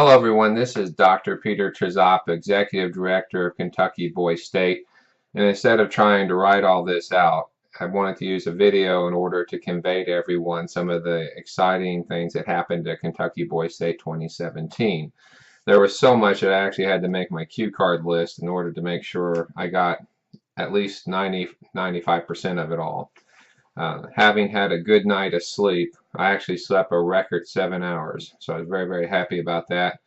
Hello, everyone. This is Dr. Peter Trizop, Executive Director of Kentucky Boys State. And instead of trying to write all this out, I wanted to use a video in order to convey to everyone some of the exciting things that happened at Kentucky Boys State 2017. There was so much that I actually had to make my cue card list in order to make sure I got at least 95% of it all. Having had a good night of sleep, I actually slept a record 7 hours. So I was very, very happy about that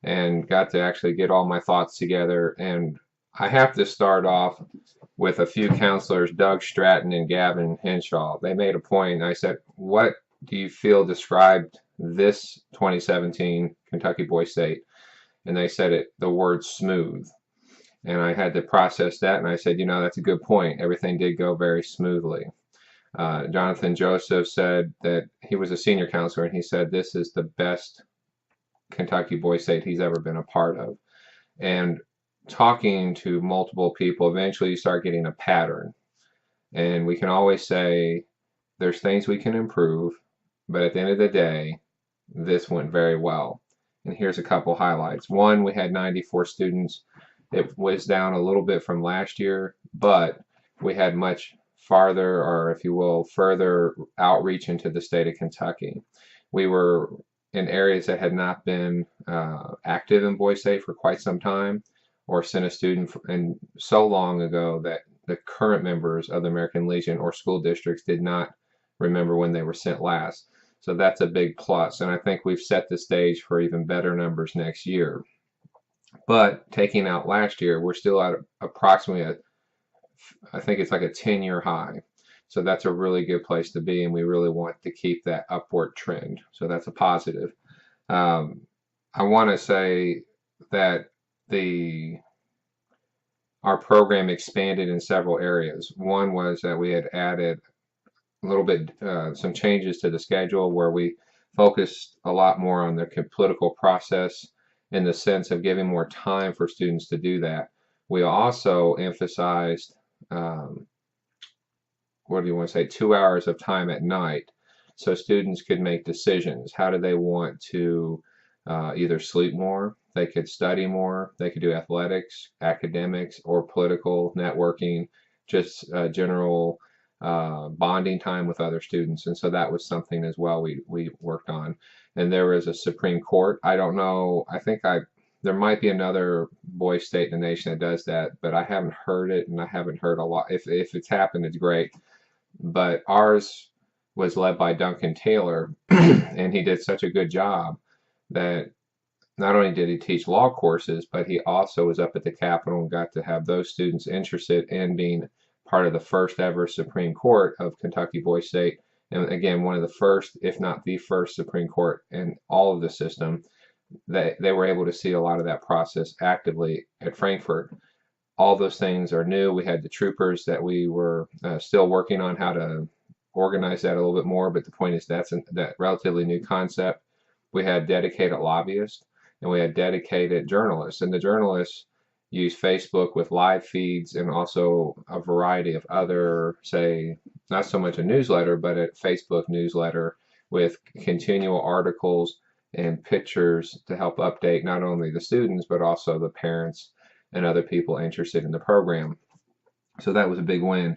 and got to actually get all my thoughts together. And I have to start off with a few counselors, Doug Stratton and Gavin Henshaw. They made a point. I said, what do you feel described this 2017 Kentucky Boys State? And they said the word smooth. And I had to process that. And I said, that's a good point. Everything did go very smoothly. Jonathan Joseph said that he was a senior counselor, and he said this is the best Kentucky Boys State he's ever been a part of. And talking to multiple people, eventually you start getting a pattern. And we can always say there's things we can improve, but at the end of the day, this went very well. And here's a couple highlights. One, we had 94 students. It was down a little bit from last year, but we had much farther, or if you will, further outreach into the state of Kentucky. We were in areas that had not been active in Boys State for quite some time, or sent a student and so long ago that the current members of the American Legion or school districts did not remember when they were sent last. So that's a big plus, and I think we've set the stage for even better numbers next year. But taking out last year, we're still at approximately I think it's like a 10-year high. So that's a really good place to be, and we really want to keep that upward trend. So that's a positive. I want to say that our program expanded in several areas. One was that we had added a little bit some changes to the schedule where we focused a lot more on the political process in the sense of giving more time for students to do that. We also emphasized what do you want to say, 2 hours of time at night so students could make decisions. How do they want to either sleep more, they could study more, they could do athletics, academics, or political networking, just general bonding time with other students. And so that was something as well we worked on. And there was a Supreme Court. I don't know, there might be another Boys State in the nation that does that, but I haven't heard it, and I haven't heard a lot. If it's happened, it's great. But ours was led by Duncan Taylor, and he did such a good job that not only did he teach law courses, but he also was up at the Capitol and got to have those students interested in being part of the first ever Supreme Court of Kentucky Boys State. And again, one of the first, if not the first Supreme Court in all of the system. They were able to see a lot of that process actively at Frankfurt. All those things are new. We had the troopers that we were still working on how to organize that a little bit more, but the point is that relatively new concept. We had dedicated lobbyists, and we had dedicated journalists, and the journalists use Facebook with live feeds and also a variety of other, say, not so much a newsletter, but a Facebook newsletter with continual articles and pictures to help update not only the students but also the parents and other people interested in the program. So that was a big win.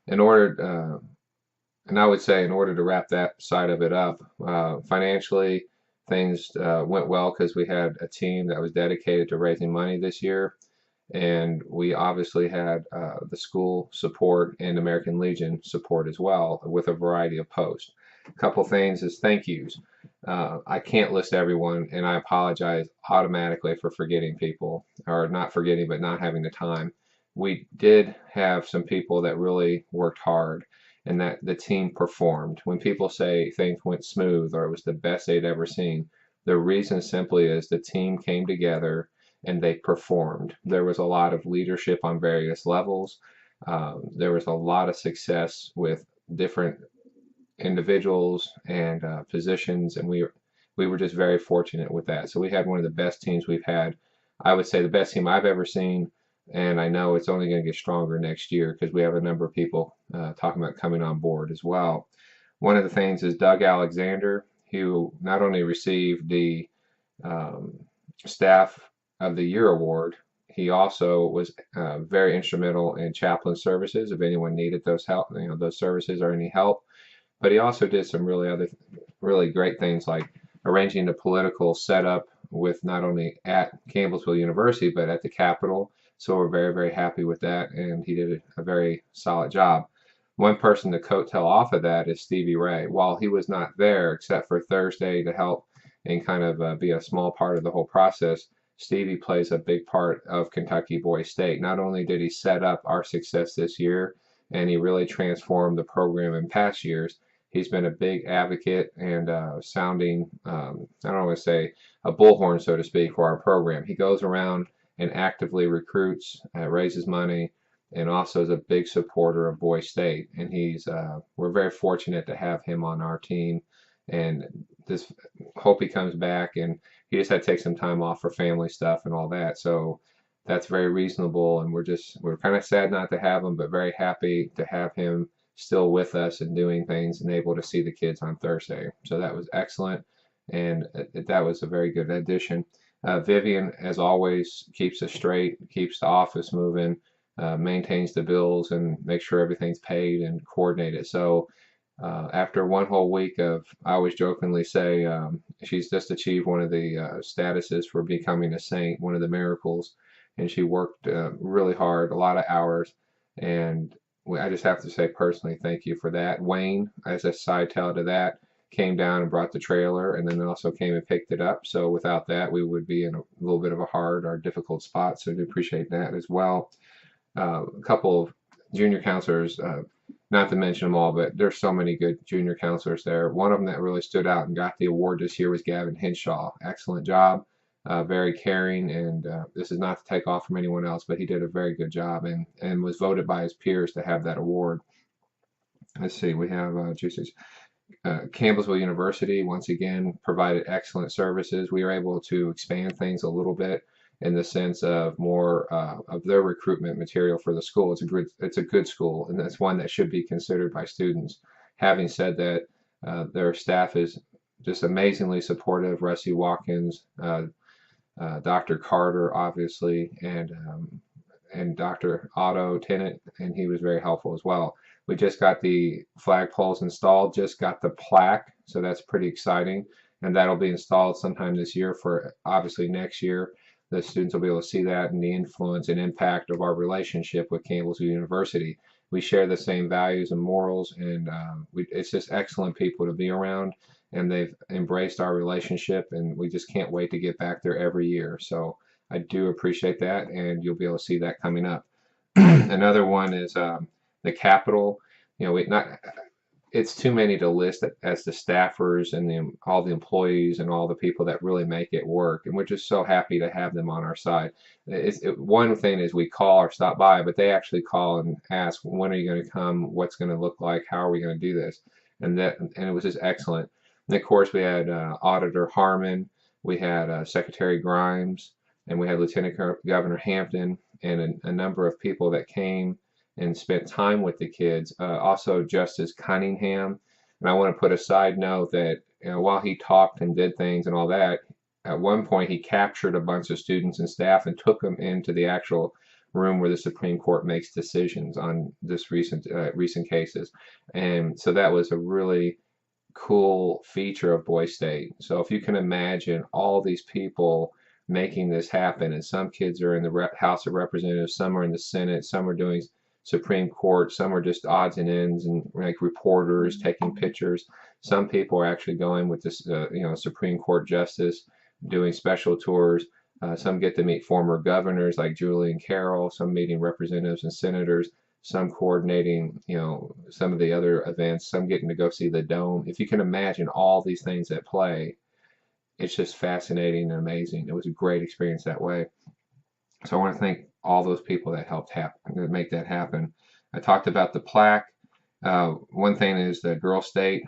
And I would say in order to wrap that side of it up, financially things went well because we had a team that was dedicated to raising money this year, and we obviously had the school support and American Legion support as well with a variety of posts. A couple things is thank yous. I can't list everyone, and I apologize automatically for forgetting people, or not forgetting, but not having the time. We did have some people that really worked hard, and that the team performed. When people say things went smooth or it was the best they'd ever seen, the reason simply is the team came together and they performed. There was a lot of leadership on various levels. There was a lot of success with different individuals and positions, and we were just very fortunate with that. So we had one of the best teams we've had. I would say the best team I've ever seen, and I know it's only going to get stronger next year because we have a number of people talking about coming on board as well. One of the things is Doug Alexander, who not only received the Staff of the Year award. He also was very instrumental in chaplain services if anyone needed those help, those services or any help. But he also did some really great things like arranging the political setup with not only at Campbellsville University but at the Capitol. So we're very happy with that, and he did a very solid job. One person to coattail off of that is Stevie Ray. While he was not there except for Thursday to help and kind of be a small part of the whole process, Stevie plays a big part of Kentucky Boys State. Not only did he set up our success this year, and he really transformed the program in past years, he's been a big advocate and sounding, I don't want to say a bullhorn, so to speak, for our program. He goes around and actively recruits, raises money, and also is a big supporter of Boys State. And we're very fortunate to have him on our team. And this hope he comes back, and he just had to take some time off for family stuff and all that. So that's very reasonable, and we're kind of sad not to have him, but very happy to have him still with us and doing things and able to see the kids on Thursday. So that was excellent, and that was a very good addition. Vivian, as always, keeps us straight, keeps the office moving, maintains the bills, and makes sure everything's paid and coordinated. So after one whole week of, I always jokingly say, she's just achieved one of the statuses for becoming a saint, one of the miracles, and she worked really hard, a lot of hours, and I just have to say personally, thank you for that. Wayne, as a side tale to that, came down and brought the trailer, and then also came and picked it up. So without that, we would be in a little bit of a hard or difficult spot. So I do appreciate that as well. A couple of junior counselors, not to mention them all, but there's so many good junior counselors there. One of them that really stood out and got the award this year was Gavin Hinshaw. Excellent job, very caring, and this is not to take off from anyone else, but he did a very good job and was voted by his peers to have that award. Let's see, we have Campbellsville University, once again, provided excellent services. We were able to expand things a little bit in the sense of more of their recruitment material for the school. It's a good school, and that's one that should be considered by students. Having said that, their staff is just amazingly supportive. Russie Watkins, Dr. Carter, obviously, and Dr. Otto Tennant, and he was very helpful as well. We just got the flagpoles installed, just got the plaque, so that's pretty exciting, and that'll be installed sometime this year for obviously next year. The students will be able to see that and the influence and impact of our relationship with Campbellsville University. We share the same values and morals, and it's just excellent people to be around, and they've embraced our relationship, and we just can't wait to get back there every year. So I do appreciate that, and you'll be able to see that coming up. Another one is the Capitol. It's too many to list as the staffers and all the employees and all the people that really make it work. And we're just so happy to have them on our side. One thing is we call or stop by, but they actually call and ask, when are you going to come? What's going to look like? How are we going to do this? And it was just excellent. And of course, we had Auditor Harmon, we had Secretary Grimes, and we had Lieutenant Governor Hampton, and a number of people that came and spent time with the kids. Also, Justice Cunningham. And I want to put a side note that while he talked and did things and all that, at one point he captured a bunch of students and staff and took them into the actual room where the Supreme Court makes decisions on this recent cases. And so that was a really cool feature of Boys State. So if you can imagine all these people making this happen, and some kids are in the House of Representatives, some are in the Senate, some are doing Supreme Court, some are just odds and ends and like reporters taking pictures. Some people are actually going with this, Supreme Court justice, doing special tours. Some get to meet former governors like Julian Carroll, some meeting representatives and senators, some coordinating, some of the other events, some getting to go see the dome. If you can imagine all these things at play, it's just fascinating and amazing. It was a great experience that way. So I want to thank all those people that helped make that happen. I talked about the plaque. One thing is the Girl State.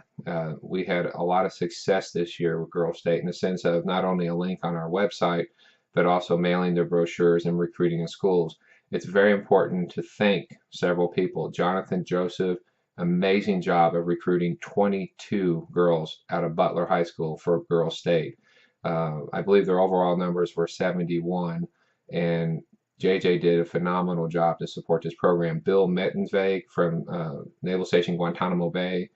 We had a lot of success this year with Girl State in the sense of not only a link on our website, but also mailing their brochures and recruiting in schools. It's very important to thank several people. Jonathan Joseph, amazing job of recruiting 22 girls out of Butler High School for Girl State. I believe their overall numbers were 71, and JJ did a phenomenal job to support this program. Bill Mettensveg from Naval Station Guantanamo Bay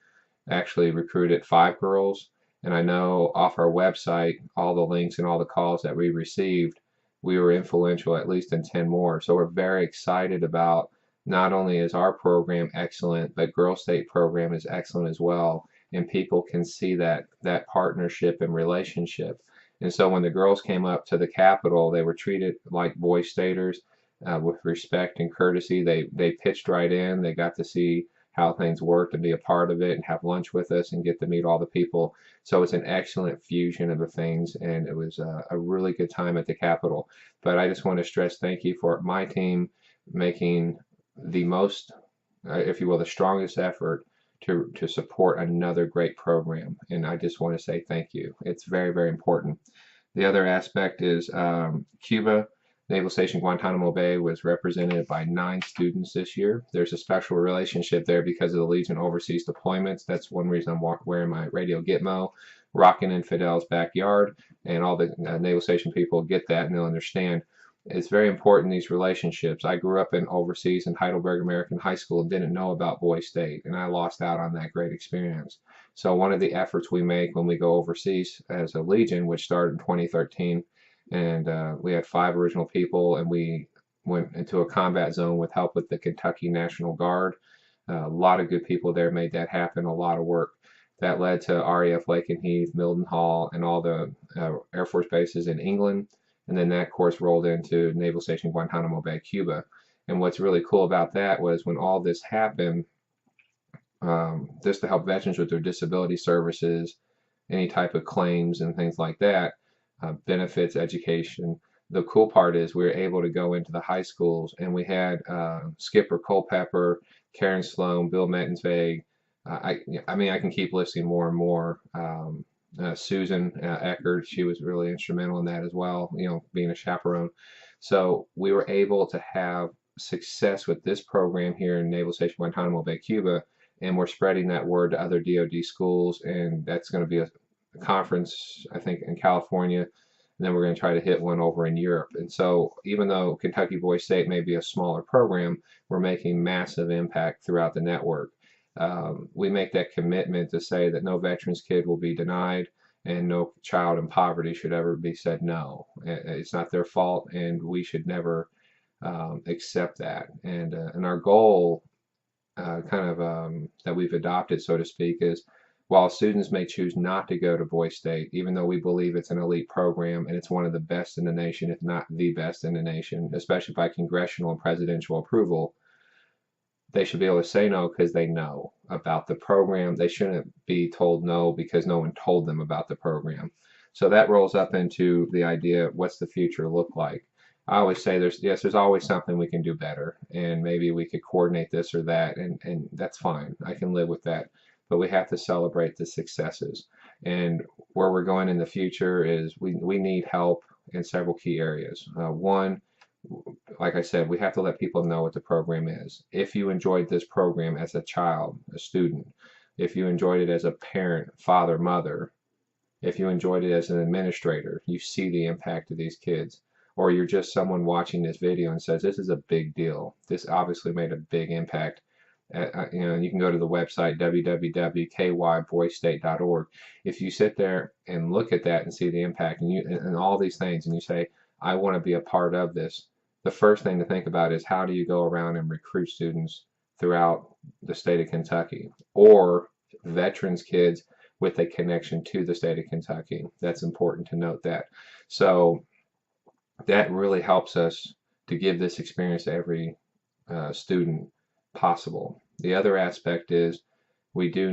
actually recruited 5 girls. And I know off our website, all the links and all the calls that we received, we were influential at least in 10 more. So we're very excited about not only is our program excellent, but Girl State program is excellent as well. And people can see that partnership and relationship. And so when the girls came up to the Capitol, they were treated like boy staters with respect and courtesy. They pitched right in. They got to see how things worked and be a part of it and have lunch with us and get to meet all the people. So it's an excellent fusion of the things, and it was a really good time at the Capitol. But I just want to stress thank you for my team making the most, if you will, the strongest effort to support another great program. And I just want to say thank you. It's very, very important. The other aspect is Cuba. Naval Station Guantanamo Bay was represented by 9 students this year. There's a special relationship there because of the Legion overseas deployments. That's one reason I'm wearing my Radio Gitmo, rocking in Fidel's backyard, and all the Naval Station people get that and they'll understand. It's very important, these relationships. I grew up in overseas in Heidelberg American High School and didn't know about Boy State, and I lost out on that great experience. So one of the efforts we make when we go overseas as a Legion, which started in 2013, and we had 5 original people, and we went into a combat zone with help with the Kentucky National Guard. A lot of good people there made that happen, a lot of work. That led to RAF Lakenheath, Mildenhall, and all the Air Force bases in England. And then that course rolled into Naval Station Guantanamo Bay, Cuba. And what's really cool about that was when all this happened, just to help veterans with their disability services, any type of claims and things like that, benefits, education. The cool part is we were able to go into the high schools, and we had Skipper Culpepper, Karen Sloan, Bill Mettensveg. I mean, I can keep listing more and more. Susan Eckert, she was really instrumental in that as well, you know, being a chaperone. So we were able to have success with this program here in Naval Station Guantanamo Bay, Cuba, and we're spreading that word to other DoD schools, and that's going to be a conference, I think, in California, and then we're going to try to hit one over in Europe. And so even though Kentucky Boy State may be a smaller program, we're making massive impact throughout the network. We make that commitment to say that no veterans kid will be denied, and no child in poverty should ever be said no. It's not their fault, and we should never accept that. And our goal, that we've adopted, so to speak, is while students may choose not to go to Boy State, even though we believe it's an elite program and it's one of the best in the nation, if not the best in the nation, especially by congressional and presidential approval, they should be able to say no because they know about the program. They shouldn't be told no because no one told them about the program. So that rolls up into the idea, what's the future look like? I always say there's always something we can do better, and maybe we could coordinate this or that, and that's fine. I can live with that. But we have to celebrate the successes. And where we're going in the future is we need help in several key areas. One, like I said, we have to let people know what the program is. If you enjoyed this program as a child, a student, if you enjoyed it as a parent, father, mother, if you enjoyed it as an administrator, you see the impact of these kids, or you're just someone watching this video and says, this is a big deal. This obviously made a big impact. You can go to the website www.kyboystate.org. If you sit there and look at that and see the impact and all these things, and you say, I want to be a part of this, the first thing to think about is how do you go around and recruit students throughout the state of Kentucky, or veterans kids with a connection to the state of Kentucky. That's important to note that. So that really helps us to give this experience to every student possible. The other aspect is we do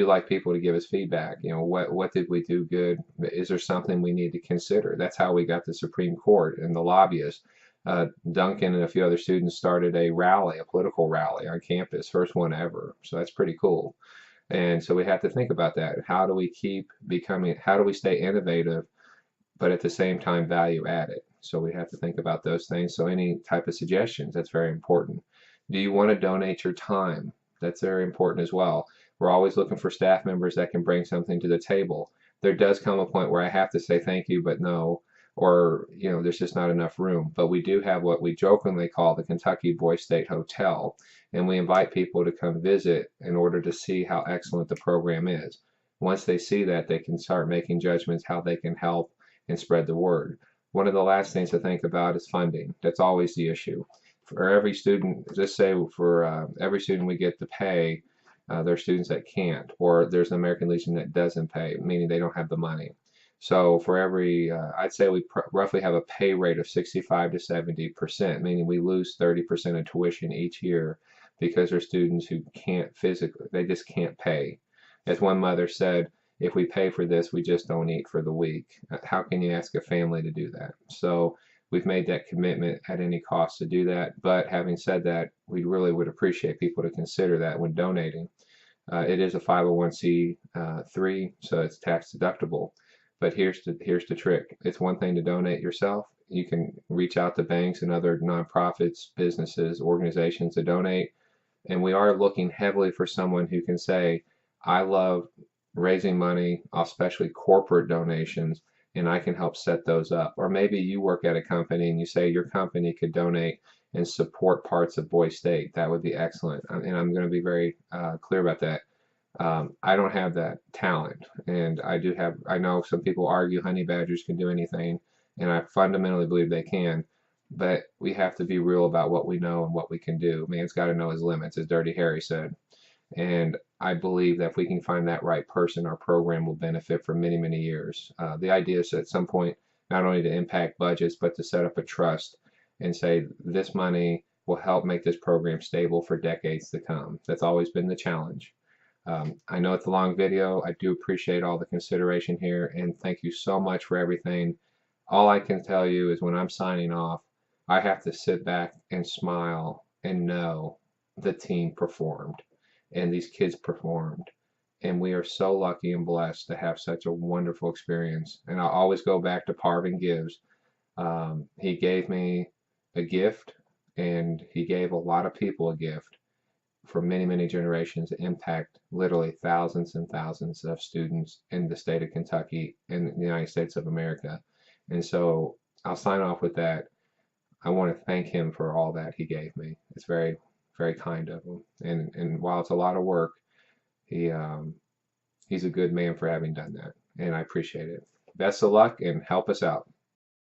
like people to give us feedback. You know, what did we do good? Is there something we need to consider? That's how we got the Supreme Court and the lobbyists. Duncan and a few other students started a political rally on campus, first one ever. So that's pretty cool. And so we have to think about that. How do we stay innovative, but at the same time value added? So we have to think about those things. So any type of suggestions, that's very important. Do you want to donate your time? That's very important as well. We're always looking for staff members that can bring something to the table. there does come a point where I have to say thank you, but no, or there's just not enough room. But we do have what we jokingly call the Kentucky Boy State Hotel, and we invite people to come visit in order to see how excellent the program is. Once they see that, they can start making judgments how they can help and spread the word. One of the last things to think about is funding. That's always the issue. For every student, just say for every student we get to pay, there are students that can't, or there's an American Legion that doesn't pay, meaning they don't have the money. So for every, I'd say we roughly have a pay rate of 65 to 70%, meaning we lose 30% of tuition each year because there are students who can't physically, they just can't pay. As one mother said, if we pay for this, we just don't eat for the week. How can you ask a family to do that? So we've made that commitment at any cost to do that. But having said that, we really would appreciate people to consider that when donating. It is a 501c3, so it's tax deductible. But here's the trick. It's one thing to donate yourself. You can reach out to banks and other nonprofits, businesses, organizations to donate. And we are looking heavily for someone who can say, I love raising money, especially corporate donations, and I can help set those up. Or maybe you work at a company and you say your company could donate and support parts of Boy State. That would be excellent. And I'm going to be very clear about that. I don't have that talent, and I know some people argue honey badgers can do anything, and I fundamentally believe they can, but we have to be real about what we know and what we can do. Man's got to know his limits, as Dirty Harry said. And I believe that if we can find that right person, our program will benefit for many, many years. The idea is at some point not only to impact budgets, but to set up a trust and say this money will help make this program stable for decades to come. That's always been the challenge. I know it's a long video. I do appreciate all the consideration here, and thank you so much for everything. All I can tell you is when I'm signing off, I have to sit back and smile and know the team performed and these kids performed. And we are so lucky and blessed to have such a wonderful experience. And I'll always go back to Parvin Gives. He gave me a gift, and he gave a lot of people a gift for many, many generations to impact literally thousands and thousands of students in the state of Kentucky and the United States of America. And so I'll sign off with that. I want to thank him for all that he gave me. It's very, very kind of him. And while it's a lot of work, he's a good man for having done that. And I appreciate it. Best of luck and help us out.